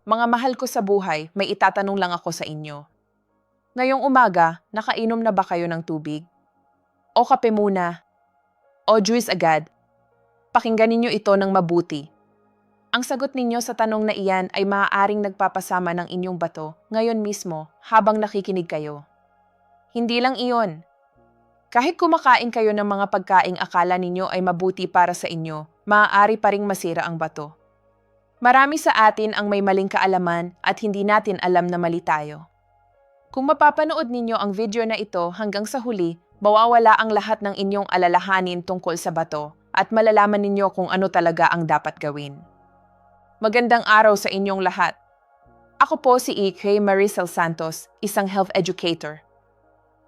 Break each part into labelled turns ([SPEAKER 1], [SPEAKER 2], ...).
[SPEAKER 1] Mga mahal ko sa buhay, may itatanong lang ako sa inyo. Ngayong umaga, nakainom na ba kayo ng tubig? O kape muna? O juice agad? Pakinggan ninyo ito ng mabuti. Ang sagot ninyo sa tanong na iyan ay maaaring nagpapasama ng inyong bato ngayon mismo habang nakikinig kayo. Hindi lang iyon. Kahit kumakain kayo ng mga pagkaing akala ninyo ay mabuti para sa inyo, maaari pa ring masira ang bato. Marami sa atin ang may maling kaalaman at hindi natin alam na mali tayo. Kung mapapanood ninyo ang video na ito hanggang sa huli, mawawala ang lahat ng inyong alalahanin tungkol sa bato at malalaman ninyo kung ano talaga ang dapat gawin. Magandang araw sa inyong lahat. Ako po si E.K. Maricel Santos, isang health educator.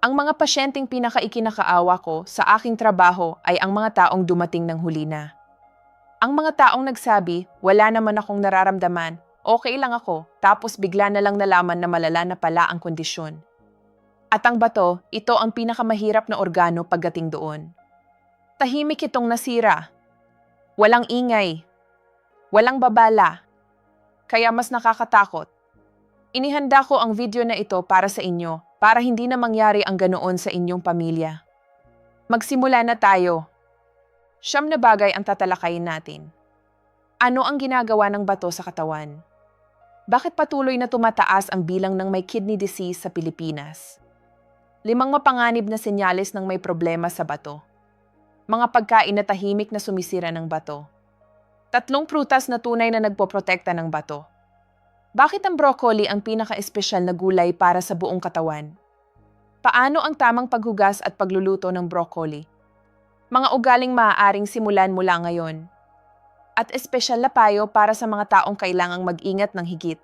[SPEAKER 1] Ang mga pasyenteng pinakaikinakaawa ko sa aking trabaho ay ang mga taong dumating ng huli na. Ang mga taong nagsabi, wala naman akong nararamdaman, okay lang ako, tapos bigla na lang nalaman na malala na pala ang kondisyon. At ang bato, ito ang pinakamahirap na organo pagdating doon. Tahimik itong nasira. Walang ingay. Walang babala. Kaya mas nakakatakot. Inihanda ko ang video na ito para sa inyo, para hindi na mangyari ang ganoon sa inyong pamilya. Magsimula na tayo. 9 na bagay ang tatalakayin natin. Ano ang ginagawa ng bato sa katawan? Bakit patuloy na tumataas ang bilang ng may kidney disease sa Pilipinas? 5 mapanganib na senyales ng may problema sa bato. Mga pagkain na tahimik na sumisira ng bato. 3 prutas na tunay na nagpoprotekta ng bato. Bakit ang broccoli ang pinaka-espesyal na gulay para sa buong katawan? Paano ang tamang paghugas at pagluluto ng broccoli? Mga ugaling maaaring simulan mula ngayon. At espesyal na payo para sa mga taong kailangang mag-ingat ng higit.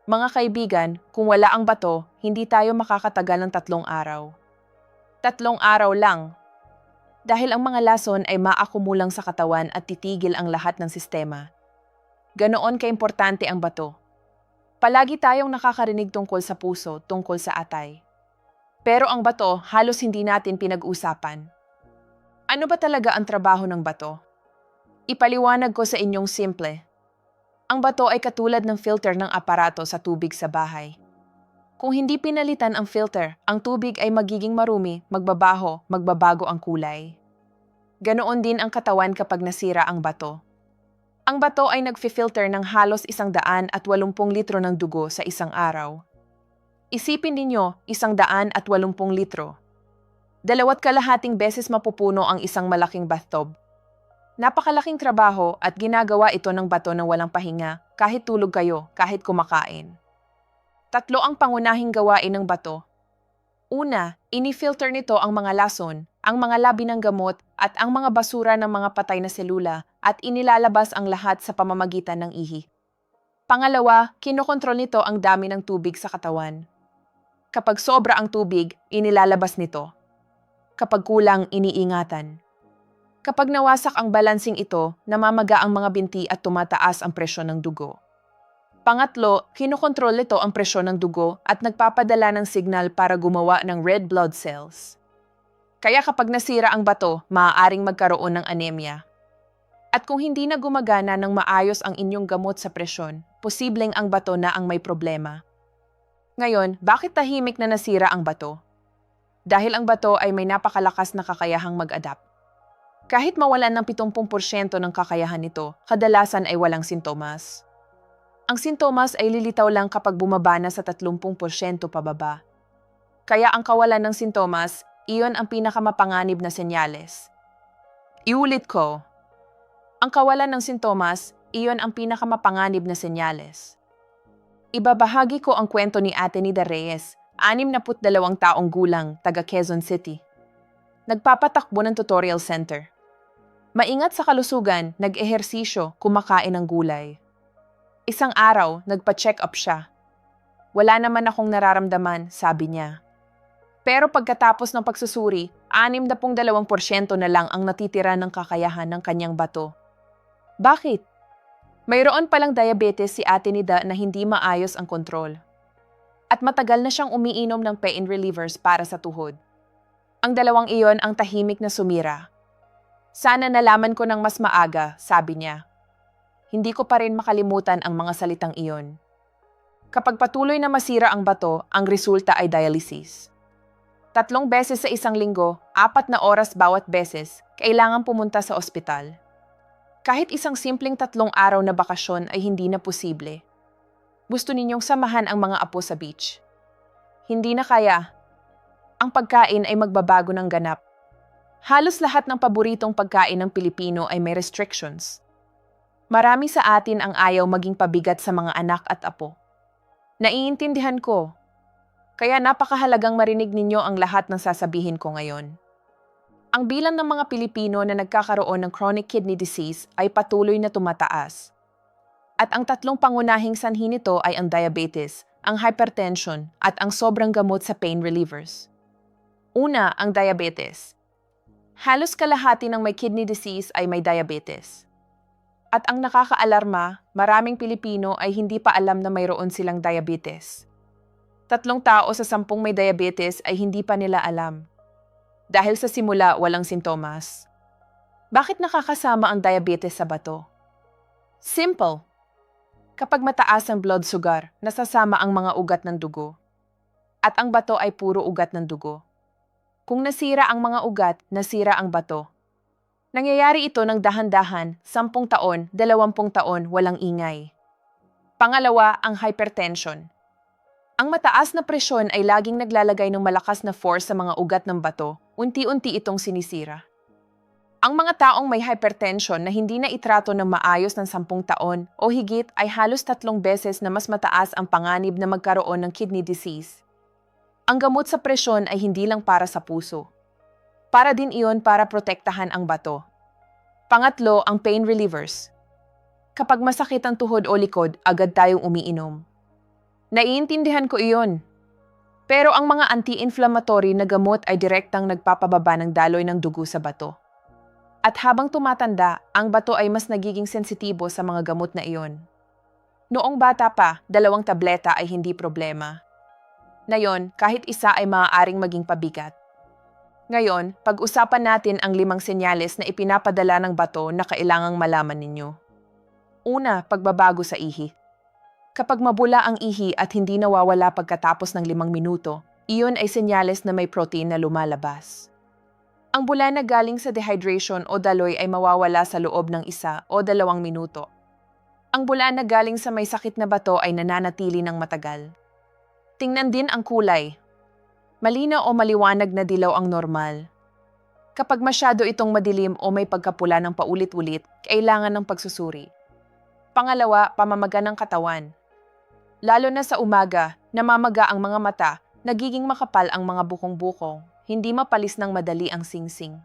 [SPEAKER 1] Mga kaibigan, kung wala ang bato, hindi tayo makakatagal ng 3 araw. 3 araw lang. Dahil ang mga lason ay maakumulang sa katawan at titigil ang lahat ng sistema. Ganoon kaimportante ang bato. Palagi tayong nakakarinig tungkol sa puso, tungkol sa atay. Pero ang bato, halos hindi natin pinag-usapan. Ano ba talaga ang trabaho ng bato? Ipaliwanag ko sa inyong simple. Ang bato ay katulad ng filter ng aparato sa tubig sa bahay. Kung hindi pinalitan ang filter, ang tubig ay magiging marumi, magbabaho, magbabago ang kulay. Ganoon din ang katawan kapag nasira ang bato. Ang bato ay nagfi-filter ng halos 180 litro ng dugo sa isang araw. Isipin ninyo, 180 litro. 2.5 beses mapupuno ang isang malaking bathtub. Napakalaking trabaho at ginagawa ito ng bato ng walang pahinga, kahit tulog kayo, kahit kumakain. 3 ang pangunahing gawain ng bato. Una, ini-filter nito ang mga lason, ang mga labi ng gamot at ang mga basura ng mga patay na selula at inilalabas ang lahat sa pamamagitan ng ihi. Pangalawa, kinokontrol nito ang dami ng tubig sa katawan. Kapag sobra ang tubig, inilalabas nito. Kapag kulang, iniingatan. Kapag nawasak ang balansing ito, namamaga ang mga binti at tumataas ang presyon ng dugo. Pangatlo, kinokontrol nito ang presyon ng dugo at nagpapadala ng signal para gumawa ng red blood cells. Kaya kapag nasira ang bato, maaaring magkaroon ng anemia. At kung hindi na gumagana ng maayos ang inyong gamot sa presyon, posibleng ang bato na ang may problema. Ngayon, bakit tahimik na nasira ang bato? Dahil ang bato ay may napakalakas na kakayahang mag-adapt. Kahit mawalan ng 70% ng kakayahan nito, kadalasan ay walang sintomas. Ang sintomas ay lilitaw lang kapag bumaba na sa 30% pababa. Kaya ang kawalan ng sintomas, iyon ang pinakamapanganib na senyales. Iulit ko. Ang kawalan ng sintomas, iyon ang pinakamapanganib na senyales. Ibabahagi ko ang kwento ni Ate Nida Reyes, 62 taong gulang, taga Quezon City. Nagpapatakbo ng tutorial center. Maingat sa kalusugan, nag-ehersisyo, kumakain ng gulay. Isang araw, nagpa-check up siya. Wala naman akong nararamdaman, sabi niya. Pero pagkatapos ng pagsusuri, 62% na lang ang natitira ng kakayahan ng kanyang bato. Bakit? Mayroon palang diabetes si Ate Nida na hindi maayos ang kontrol. At matagal na siyang umiinom ng pain relievers para sa tuhod. Ang dalawang iyon ang tahimik na sumira. Sana nalaman ko ng mas maaga, sabi niya. Hindi ko pa rin makalimutan ang mga salitang iyon. Kapag patuloy na masira ang bato, ang resulta ay dialysis. 3 beses sa isang linggo, 4 na oras bawat beses, kailangan pumunta sa ospital. Kahit isang simpleng 3 araw na bakasyon ay hindi na posible. Gusto ninyong samahan ang mga apo sa beach. Hindi na kaya. Ang pagkain ay magbabago ng ganap. Halos lahat ng paboritong pagkain ng Pilipino ay may restrictions. Marami sa atin ang ayaw maging pabigat sa mga anak at apo. Naiintindihan ko. Kaya napakahalagang marinig ninyo ang lahat ng sasabihin ko ngayon. Ang bilang ng mga Pilipino na nagkakaroon ng chronic kidney disease ay patuloy na tumataas. At ang 3 pangunahing sanhi nito ay ang diabetes, ang hypertension, at ang sobrang gamot sa pain relievers. Una, ang diabetes. Halos kalahati ng may kidney disease ay may diabetes. At ang nakakaalarma, maraming Pilipino ay hindi pa alam na mayroon silang diabetes. 3 tao sa 10 may diabetes ay hindi pa nila alam. Dahil sa simula walang sintomas. Bakit nakakasama ang diabetes sa bato? Simple. Kapag mataas ang blood sugar, nasasama ang mga ugat ng dugo. At ang bato ay puro ugat ng dugo. Kung nasira ang mga ugat, nasira ang bato. Nangyayari ito ng dahan-dahan, 10 taon, 20 taon, walang ingay. Pangalawa, ang hypertension. Ang mataas na presyon ay laging naglalagay ng malakas na force sa mga ugat ng bato, unti-unti itong sinisira. Ang mga taong may hypertension na hindi na itrato ng maayos ng 10 taon o higit ay halos 3 beses na mas mataas ang panganib na magkaroon ng kidney disease. Ang gamot sa presyon ay hindi lang para sa puso. Para din iyon para protektahan ang bato. Pangatlo, ang pain relievers. Kapag masakit ang tuhod o likod, agad tayong umiinom. Naiintindihan ko iyon. Pero ang mga anti-inflammatory na gamot ay direktang nagpapababa ng daloy ng dugo sa bato. At habang tumatanda, ang bato ay mas nagiging sensitibo sa mga gamot na iyon. Noong bata pa, 2 tableta ay hindi problema. Ngayon, kahit isa ay maaaring maging pabigat. Ngayon, pag-usapan natin ang 5 senyales na ipinapadala ng bato na kailangang malaman ninyo. Una, pagbabago sa ihi. Kapag mabula ang ihi at hindi nawawala pagkatapos ng 5 minuto, iyon ay senyales na may protein na lumalabas. Ang bula na galing sa dehydration o daloy ay mawawala sa loob ng 1 o 2 minuto. Ang bula na galing sa may sakit na bato ay nananatili ng matagal. Tingnan din ang kulay. Malinaw o maliwanag na dilaw ang normal. Kapag masyado itong madilim o may pagkapula ng paulit-ulit, kailangan ng pagsusuri. Pangalawa, pamamaga ng katawan. Lalo na sa umaga, namamaga ang mga mata, nagiging makapal ang mga bukong-bukong, hindi mapalis ng madali ang singsing.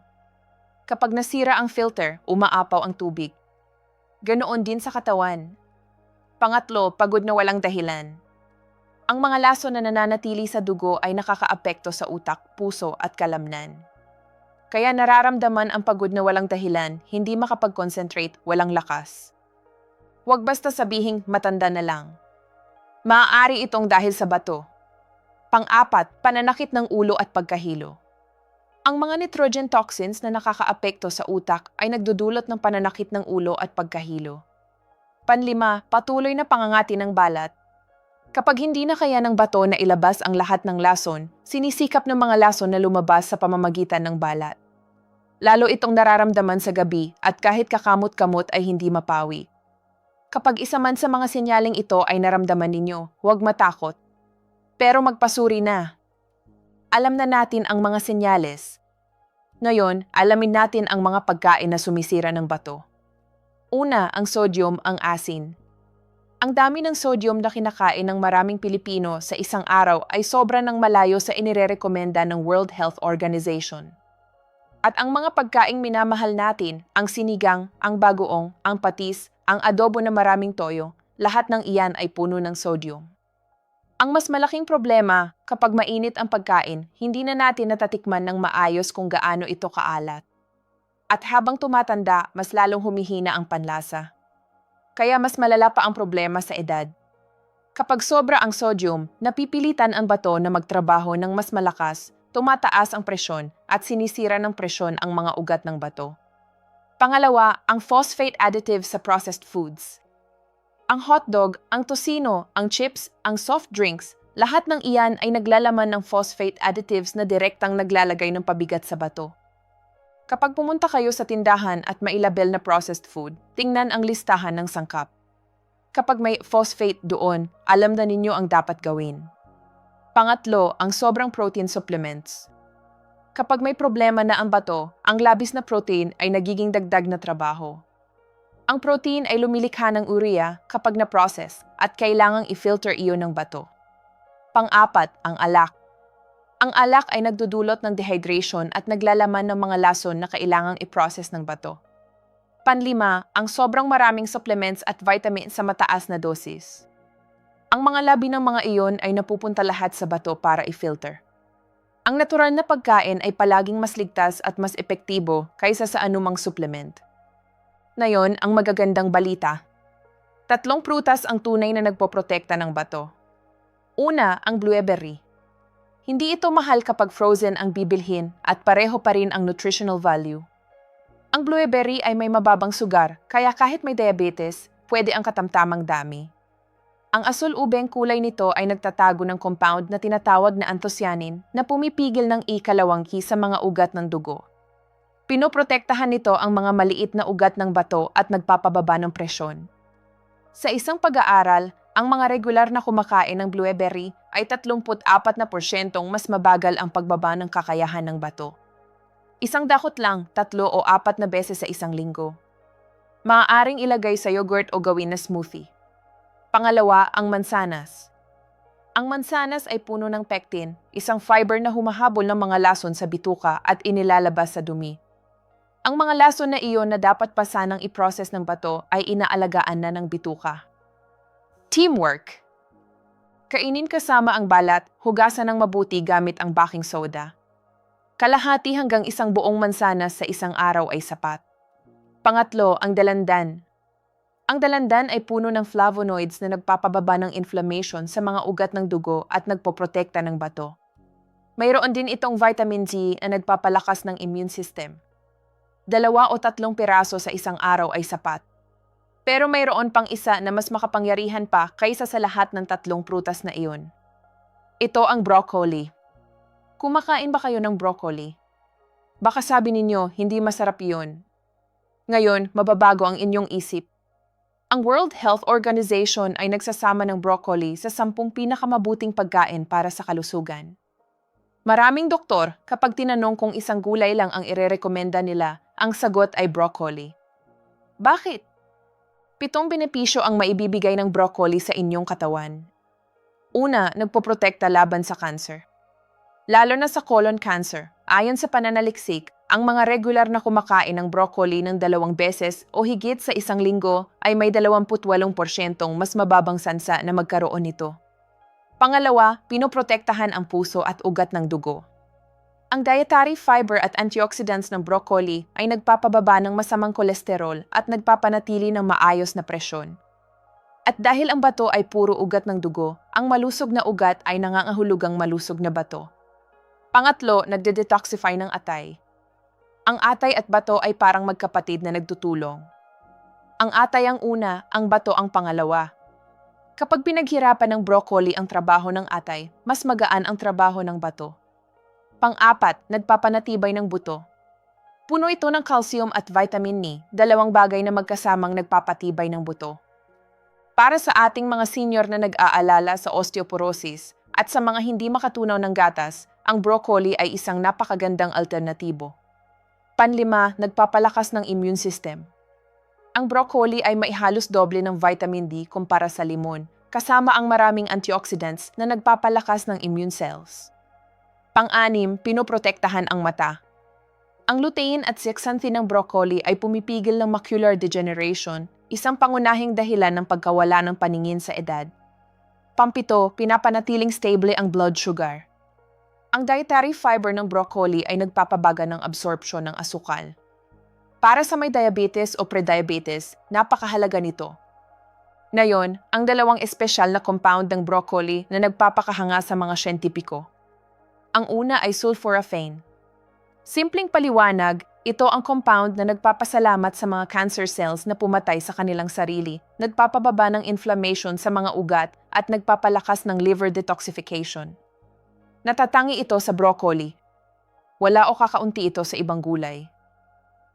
[SPEAKER 1] Kapag nasira ang filter, umaapaw ang tubig. Ganoon din sa katawan. Pangatlo, pagod na walang dahilan. Ang mga lason na nananatili sa dugo ay nakakaapekto sa utak, puso at kalamnan. Kaya nararamdaman ang pagod na walang dahilan, hindi makapag-concentrate, walang lakas. Huwag basta sabihing matanda na lang. Maaari itong dahil sa bato. Pang-4, pananakit ng ulo at pagkahilo. Ang mga nitrogen toxins na nakakaapekto sa utak ay nagdudulot ng pananakit ng ulo at pagkahilo. Panlima, patuloy na pangangati ng balat. Kapag hindi na kaya ng bato na ilabas ang lahat ng lason, sinisikap ng mga lason na lumabas sa pamamagitan ng balat. Lalo itong nararamdaman sa gabi at kahit kakamot-kamot ay hindi mapawi. Kapag isa man sa mga sinyaling ito ay naramdaman ninyo, huwag matakot. Pero magpasuri na. Alam na natin ang mga senyales. Ngayon, alamin natin ang mga pagkain na sumisira ng bato. Una, ang sodium, ang asin. Ang dami ng sodium na kinakain ng maraming Pilipino sa isang araw ay sobra ng malayo sa inirerekomenda ng World Health Organization. At ang mga pagkaing minamahal natin, ang sinigang, ang bagoong, ang patis, ang adobo na maraming toyo, lahat ng iyan ay puno ng sodium. Ang mas malaking problema, kapag mainit ang pagkain, hindi na natin natatikman ng maayos kung gaano ito kaalat. At habang tumatanda, mas lalong humihina ang panlasa. Kaya mas malala pa ang problema sa edad. Kapag sobra ang sodium, napipilitan ang bato na magtrabaho ng mas malakas, tumataas ang presyon at sinisira ng presyon ang mga ugat ng bato. Pangalawa, ang phosphate additive sa processed foods. Ang hotdog, ang tosino, ang chips, ang soft drinks, lahat ng iyan ay naglalaman ng phosphate additives na direktang naglalagay ng pabigat sa bato. Kapag pumunta kayo sa tindahan at mailabel na processed food, tingnan ang listahan ng sangkap. Kapag may phosphate doon, alam na ninyo ang dapat gawin. Pangatlo, ang sobrang protein supplements. Kapag may problema na ang bato, ang labis na protein ay nagiging dagdag na trabaho. Ang protein ay lumilikha ng urea kapag na-process at kailangang i-filter iyon ng bato. Pang-apat, ang alak. Ang alak ay nagdudulot ng dehydration at naglalaman ng mga lason na kailangang i-process ng bato. Panlima, ang sobrang maraming supplements at vitamins sa mataas na dosis. Ang mga labi ng mga iyon ay napupunta lahat sa bato para i-filter. Ang natural na pagkain ay palaging mas ligtas at mas epektibo kaysa sa anumang supplement. Ngayon, ang magagandang balita. 3 prutas ang tunay na nagpoprotekta ng bato. Una, ang blueberry. Hindi ito mahal kapag frozen ang bibilhin at pareho pa rin ang nutritional value. Ang blueberry ay may mababang sugar, kaya kahit may diabetes, pwede ang katamtamang dami. Ang asul-ubeng kulay nito ay nagtatago ng compound na tinatawag na anthocyanin na pumipigil ng ikalawangki sa mga ugat ng dugo. Pinoprotektahan nito ang mga maliit na ugat ng bato at nagpapababa ng presyon. Sa isang pag-aaral, ang mga regular na kumakain ng blueberry ay 34% mas mabagal ang pagbaba ng kakayahan ng bato. Isang dakot lang, 3 o 4 na beses sa isang linggo. Maaaring ilagay sa yogurt o gawin na smoothie. Pangalawa, ang mansanas. Ang mansanas ay puno ng pectin, isang fiber na humahabol ng mga lason sa bituka at inilalabas sa dumi. Ang mga lason na iyon na dapat pa sanang i-process ng bato ay inaalagaan na ng bituka. Teamwork. Kainin kasama ang balat, hugasan ng mabuti gamit ang baking soda. Kalahati hanggang 1 buong mansanas sa isang araw ay sapat. Pangatlo, ang dalandan. Ang dalandan ay puno ng flavonoids na nagpapababa ng inflammation sa mga ugat ng dugo at nagpoprotekta ng bato. Mayroon din itong vitamin D na nagpapalakas ng immune system. 2 o 3 piraso sa isang araw ay sapat. Pero mayroon pang isa na mas makapangyarihan pa kaysa sa lahat ng 3 prutas na iyon. Ito ang broccoli. Kumakain ba kayo ng broccoli? Baka sabi ninyo, hindi masarap iyon. Ngayon, mababago ang inyong isip. Ang World Health Organization ay nagsasama ng broccoli sa 10 pinakamabuting pagkain para sa kalusugan. Maraming doktor, kapag tinanong kung isang gulay lang ang irerekomenda nila, ang sagot ay broccoli. Bakit? 7 benepisyo ang maibibigay ng broccoli sa inyong katawan. Una, nagpoprotekta laban sa cancer. Lalo na sa colon cancer, ayon sa pananaliksik, ang mga regular na kumakain ng broccoli ng 2 beses o higit sa 1 linggo ay may 28% mas mababang sansa na magkaroon nito. Pangalawa, pinoprotektahan ang puso at ugat ng dugo. Ang dietary fiber at antioxidants ng broccoli ay nagpapababa ng masamang kolesterol at nagpapanatili ng maayos na presyon. At dahil ang bato ay puro ugat ng dugo, ang malusog na ugat ay nangangahulugang malusog na bato. Pangatlo, nagde-detoxify ng atay. Ang atay at bato ay parang magkapatid na nagtutulong. Ang atay ang una, ang bato ang pangalawa. Kapag pinaghirapan ng broccoli ang trabaho ng atay, mas magaan ang trabaho ng bato. Pang-apat, nagpapanatibay ng buto. Puno ito ng calcium at vitamin E, 2 bagay na magkasamang nagpapatibay ng buto. Para sa ating mga senior na nag-aalala sa osteoporosis at sa mga hindi makatunaw ng gatas, ang broccoli ay isang napakagandang alternatibo. Panlima, nagpapalakas ng immune system. Ang broccoli ay may halos doble ng vitamin D kumpara sa limon, kasama ang maraming antioxidants na nagpapalakas ng immune cells. Pang-anim, pinoprotektahan ang mata. Ang lutein at zeaxanthin ng broccoli ay pumipigil ng macular degeneration, isang pangunahing dahilan ng pagkawala ng paningin sa edad. Pampito, pinapanatiling stable ang blood sugar. Ang dietary fiber ng broccoli ay nagpapabaga ng absorption ng asukal. Para sa may diabetes o prediabetes, napakahalaga nito. Ngayon, ang 2 espesyal na compound ng broccoli na nagpapakahanga sa mga siyentipiko. Ang una ay sulforaphane. Simpleng paliwanag, Ito ang compound na nagpapasalamat sa mga cancer cells na pumatay sa kanilang sarili, nagpapababa ng inflammation sa mga ugat at nagpapalakas ng liver detoxification. Natatangi ito sa broccoli. Wala o kakaunti ito sa ibang gulay.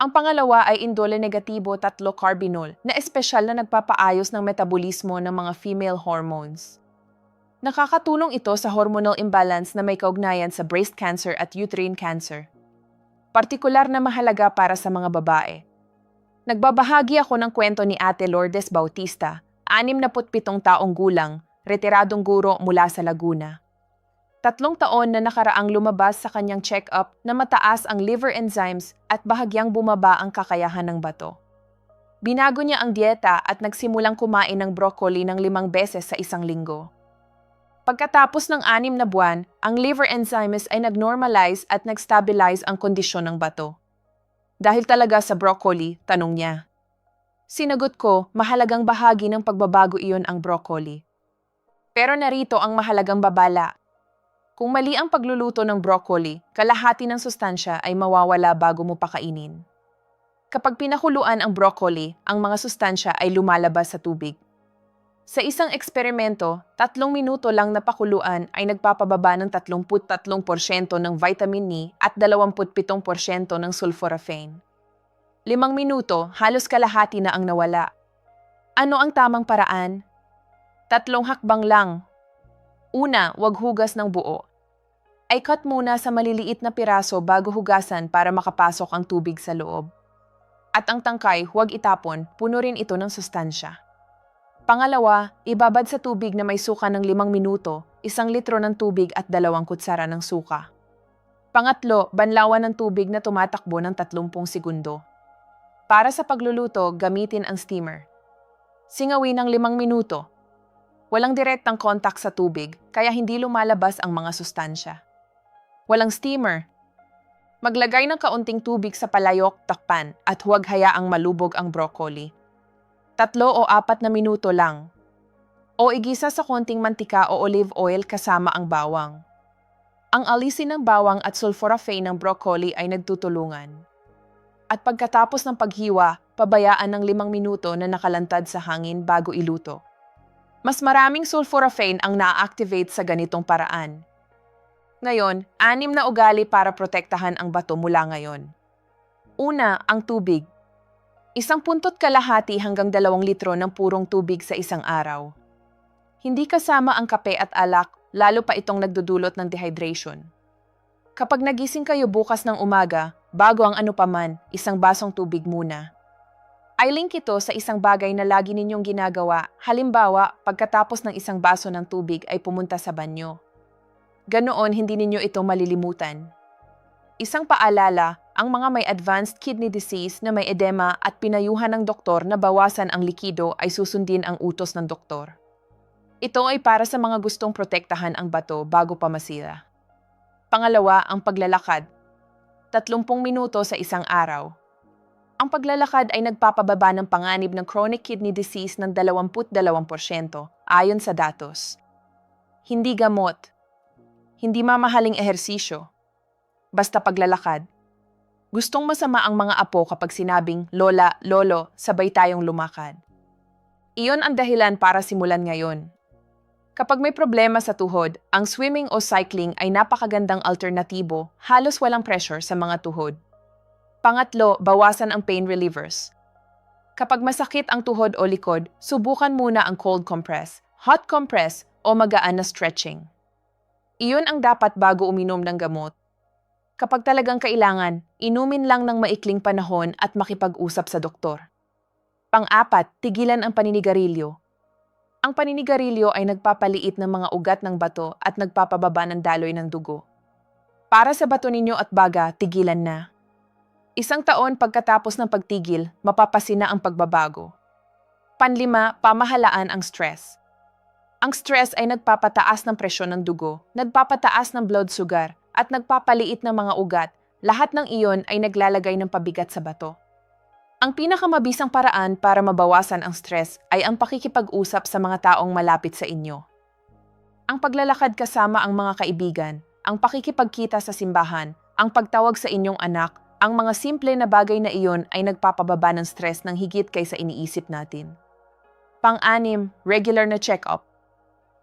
[SPEAKER 1] Ang pangalawa ay indole negatibo 3-carbinol na espesyal na nagpapaayos ng metabolismo ng mga female hormones. Nakakatulong ito sa hormonal imbalance na may kaugnayan sa breast cancer at uterine cancer. Partikular na mahalaga para sa mga babae. Nagbabahagi ako ng kwento ni Ate Lourdes Bautista, 67 taong gulang, retiradong guro mula sa Laguna. 3 taon na nakaraang lumabas sa kanyang check-up na mataas ang liver enzymes at bahagyang bumaba ang kakayahan ng bato. Binago niya ang dieta at nagsimulang kumain ng broccoli ng 5 beses sa isang linggo. Pagkatapos ng 6 na buwan, ang liver enzymes ay nag-normalize at nag-stabilize ang kondisyon ng bato. Dahil talaga sa broccoli, tanong niya. Sinagot ko, mahalagang bahagi ng pagbabago iyon ang broccoli. Pero narito ang mahalagang babala. Kung mali ang pagluluto ng broccoli, kalahati ng sustansya ay mawawala bago mo pakainin. Kapag pinakuluan ang broccoli, ang mga sustansya ay lumalabas sa tubig. Sa isang eksperimento, 3 minuto lang na pakuluan ay nagpapababa ng 33% ng vitamin E at 27% ng sulforaphane. 5 minuto, halos kalahati na ang nawala. Ano ang tamang paraan? 3 hakbang lang. Una, wag hugas ng buo. Ay cut muna sa maliliit na piraso bago hugasan para makapasok ang tubig sa loob. At ang tangkay, huwag itapon, puno rin ito ng sustansya. Pangalawa, ibabad sa tubig na may suka ng 5 minuto, 1 litro ng tubig at 2 kutsara ng suka. Pangatlo, banlawan ng tubig na tumatakbo ng 30 segundo. Para sa pagluluto, gamitin ang steamer. Singawin ng 5 minuto. Walang direktang contact sa tubig, kaya hindi lumalabas ang mga sustansya. Walang steamer. Maglagay ng kaunting tubig sa palayok, takpan, at huwag hayaang malubog ang broccoli. 3 o 4 na minuto lang. O igisa sa konting mantika o olive oil kasama ang bawang. Ang alisin ng bawang at sulforaphane ng broccoli ay nagtutulungan. At pagkatapos ng paghiwa, pabayaan ng 5 minuto na nakalantad sa hangin bago iluto. Mas maraming sulforaphane ang na-activate sa ganitong paraan. Ngayon, 6 na ugali para protektahan ang bato mula ngayon. Una, ang tubig. 1.5 hanggang 2 litro ng purong tubig sa isang araw. Hindi kasama ang kape at alak, lalo pa itong nagdudulot ng dehydration. Kapag nagising kayo bukas ng umaga, bago ang anupaman, 1 basong tubig muna. I-link ito sa isang bagay na lagi ninyong ginagawa, halimbawa, pagkatapos ng 1 baso ng tubig ay pumunta sa banyo. Ganoon hindi ninyo ito malilimutan. Isang paalala, ang mga may advanced kidney disease na may edema at pinayuhan ng doktor na bawasan ang likido ay susundin ang utos ng doktor. Ito ay para sa mga gustong protektahan ang bato bago pa masira. Pangalawa, ang paglalakad. 30 minuto sa isang araw. Ang paglalakad ay nagpapababa ng panganib ng chronic kidney disease ng 22% ayon sa datos. Hindi gamot. Hindi mamahaling ehersisyo. Basta paglalakad. Gustong masama ang mga apo kapag sinabing, Lola, Lolo, sabay tayong lumakad. Iyon ang dahilan para simulan ngayon. Kapag may problema sa tuhod, ang swimming o cycling ay napakagandang alternatibo, halos walang pressure sa mga tuhod. Pangatlo, bawasan ang pain relievers. Kapag masakit ang tuhod o likod, subukan muna ang cold compress, hot compress o magaan na stretching. Iyon ang dapat bago uminom ng gamot. Kapag talagang kailangan, inumin lang ng maikling panahon at makipag-usap sa doktor. Pang-4, tigilan ang paninigarilyo. Ang paninigarilyo ay nagpapaliit ng mga ugat ng bato at nagpapababa ng daloy ng dugo. Para sa bato ninyo at baga, tigilan na. 1 taon pagkatapos ng pagtigil, mapapasina ang pagbabago. Panlima, pamahalaan ang stress. Ang stress ay nagpapataas ng presyon ng dugo, nagpapataas ng blood sugar, at nagpapaliit ng mga ugat, lahat ng iyon ay naglalagay ng pabigat sa bato. Ang pinakamabisang paraan para mabawasan ang stress ay ang pakikipag-usap sa mga taong malapit sa inyo. Ang paglalakad kasama ang mga kaibigan, ang pakikipagkita sa simbahan, ang pagtawag sa inyong anak, Ang mga simple na bagay na iyon ay nagpapababa ng stress ng higit kaysa iniisip natin. Pang-anim, regular na check-up.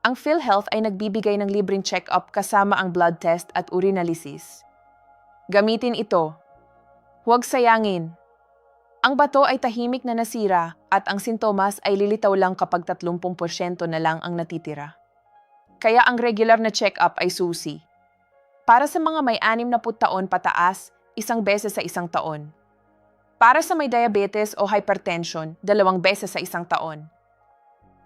[SPEAKER 1] Ang PhilHealth ay nagbibigay ng libreng check-up kasama ang blood test at urinalysis. Gamitin ito. Huwag sayangin. Ang bato ay tahimik na nasira at ang sintomas ay lilitaw lang kapag 30% na lang ang natitira. Kaya ang regular na check-up ay susi. Para sa mga may 60 taon pataas, 1 beses sa 1 taon. Para sa may diabetes o hypertension, 2 beses sa 1 taon.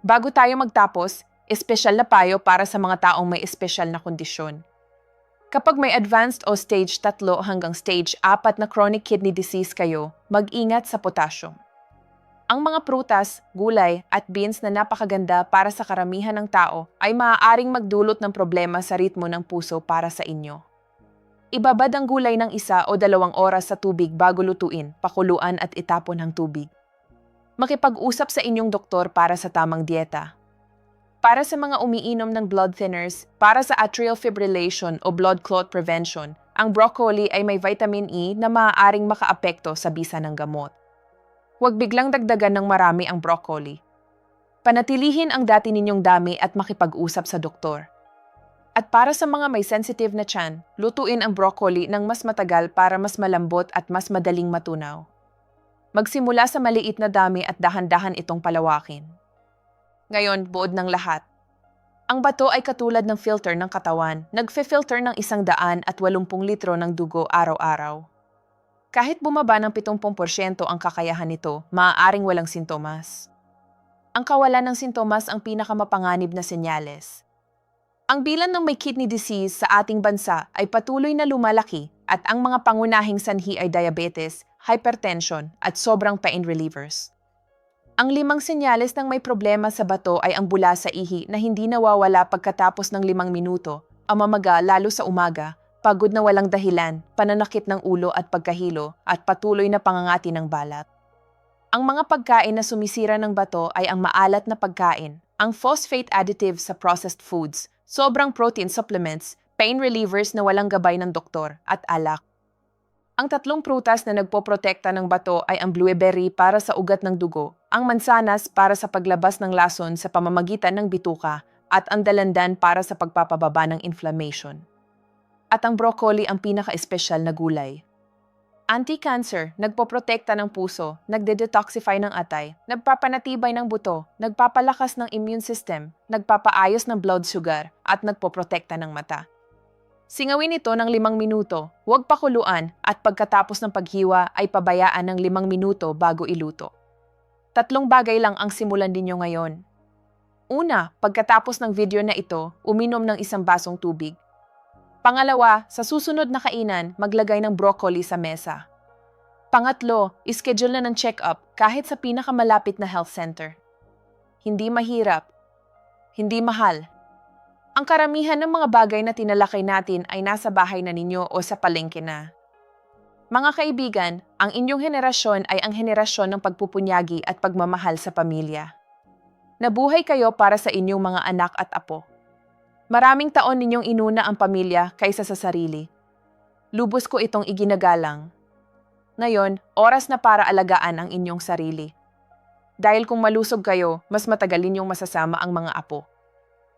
[SPEAKER 1] Bago tayo magtapos, espesyal na payo para sa mga taong may espesyal na kondisyon. Kapag may advanced o stage 3 hanggang stage 4 na chronic kidney disease kayo, mag-ingat sa potassium. Ang mga prutas, gulay at beans na napakaganda para sa karamihan ng tao ay maaaring magdulot ng problema sa ritmo ng puso para sa inyo. Ibabad ang gulay ng 1 o 2 oras sa tubig bago lutuin, pakuluan at itapon ang tubig. Makipag-usap sa inyong doktor para sa tamang dieta. Para sa mga umiinom ng blood thinners, para sa atrial fibrillation o blood clot prevention, ang broccoli ay may vitamin E na maaaring makaapekto sa bisa ng gamot. Huwag biglang dagdagan ng marami ang broccoli. Panatilihin ang dati ninyong dami at makipag-usap sa doktor. At para sa mga may sensitive na tiyan, lutuin ang broccoli ng mas matagal para mas malambot at mas madaling matunaw. Magsimula sa maliit na dami at dahan-dahan itong palawakin. Ngayon, buod ng lahat. Ang bato ay katulad ng filter ng katawan, nagfe-filter ng 180 litro ng dugo araw-araw. Kahit bumaba ng 70% ang kakayahan nito, maaaring walang sintomas. Ang kawalan ng sintomas ang pinakamapanganib na senyales. Ang bilang ng may kidney disease sa ating bansa ay patuloy na lumalaki at ang mga pangunahing sanhi ay diabetes, hypertension at sobrang pain relievers. Ang 5 senyales ng may problema sa bato ay ang bula sa ihi na hindi nawawala pagkatapos ng 5 minuto, ang mamaga lalo sa umaga, pagod na walang dahilan, pananakit ng ulo at pagkahilo, at patuloy na pangangati ng balat. Ang mga pagkain na sumisira ng bato ay ang maalat na pagkain, ang phosphate additives sa processed foods, sobrang protein supplements, pain relievers na walang gabay ng doktor, at alak. Ang 3 prutas na nagpoprotekta ng bato ay ang blueberry para sa ugat ng dugo, ang mansanas para sa paglabas ng lason sa pamamagitan ng bituka, at ang dalandan para sa pagpapababa ng inflammation. At ang broccoli ang pinaka-espesyal na gulay. Anti-cancer, nagpoprotekta ng puso, nagde-detoxify ng atay, nagpapanatibay ng buto, nagpapalakas ng immune system, nagpapaayos ng blood sugar, at nagpoprotekta ng mata. Singawin ito ng 5 minuto, huwag pakuluan at pagkatapos ng paghiwa ay pabayaan ng 5 minuto bago iluto. 3 bagay lang ang simulan ninyo ngayon. Una, pagkatapos ng video na ito, uminom ng 1 basong tubig. Pangalawa, sa susunod na kainan, maglagay ng broccoli sa mesa. Pangatlo, ischedule na ng check-up kahit sa pinakamalapit na health center. Hindi mahirap. Hindi mahal. Ang karamihan ng mga bagay na tinalakay natin ay nasa bahay na ninyo o sa palengke na. Mga kaibigan, ang inyong henerasyon ay ang henerasyon ng pagpupunyagi at pagmamahal sa pamilya. Nabuhay kayo para sa inyong mga anak at apo. Maraming taon ninyong inuna ang pamilya kaysa sa sarili. Lubos ko itong iginagalang. Ngayon, oras na para alagaan ang inyong sarili. Dahil kung malusog kayo, mas matagal ninyong masasama ang mga apo.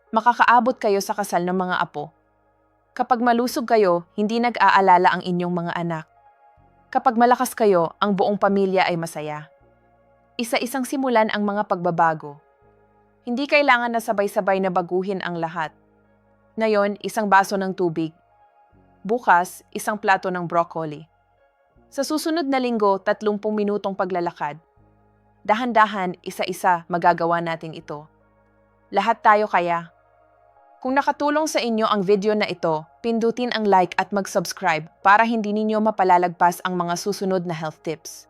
[SPEAKER 1] Makakaabot kayo sa kasal ng mga apo. Kapag malusog kayo, hindi nag-aalala ang inyong mga anak. Kapag malakas kayo, ang buong pamilya ay masaya. Isa-isang simulan ang mga pagbabago. Hindi kailangan na sabay-sabay na baguhin ang lahat. Ngayon, 1 baso ng tubig. Bukas, 1 plato ng broccoli. Sa susunod na linggo, 30 minutong paglalakad. Dahan-dahan, isa-isa, magagawa natin ito. Lahat tayo kaya. Kung nakatulong sa inyo ang video na ito, pindutin ang like at mag-subscribe para hindi ninyo mapalalagpas ang mga susunod na health tips.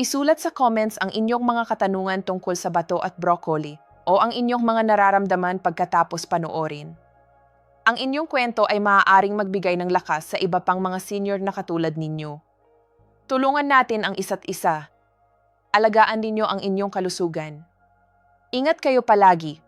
[SPEAKER 1] Isulat sa comments ang inyong mga katanungan tungkol sa bato at broccoli o ang inyong mga nararamdaman pagkatapos panoorin. Ang inyong kwento ay maaaring magbigay ng lakas sa iba pang mga senior na katulad ninyo. Tulungan natin ang isa't isa. Alagaan ninyo ang inyong kalusugan. Ingat kayo palagi.